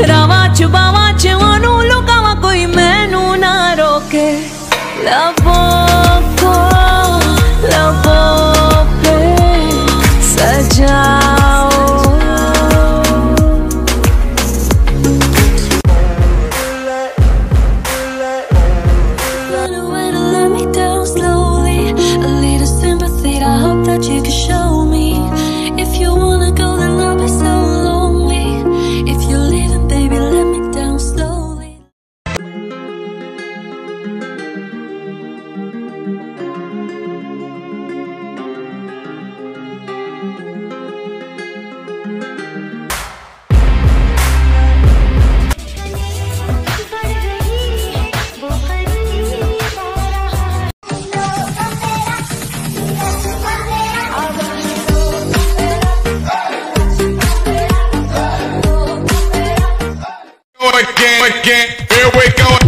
रावा च बावा च ओनू लुकावा कोई मैनू ना रोके। लबों पे सजाओ। You can show me if you wanna go, then I'll be so lonely. If you're leaving, baby, let me down slowly. Again, here we go.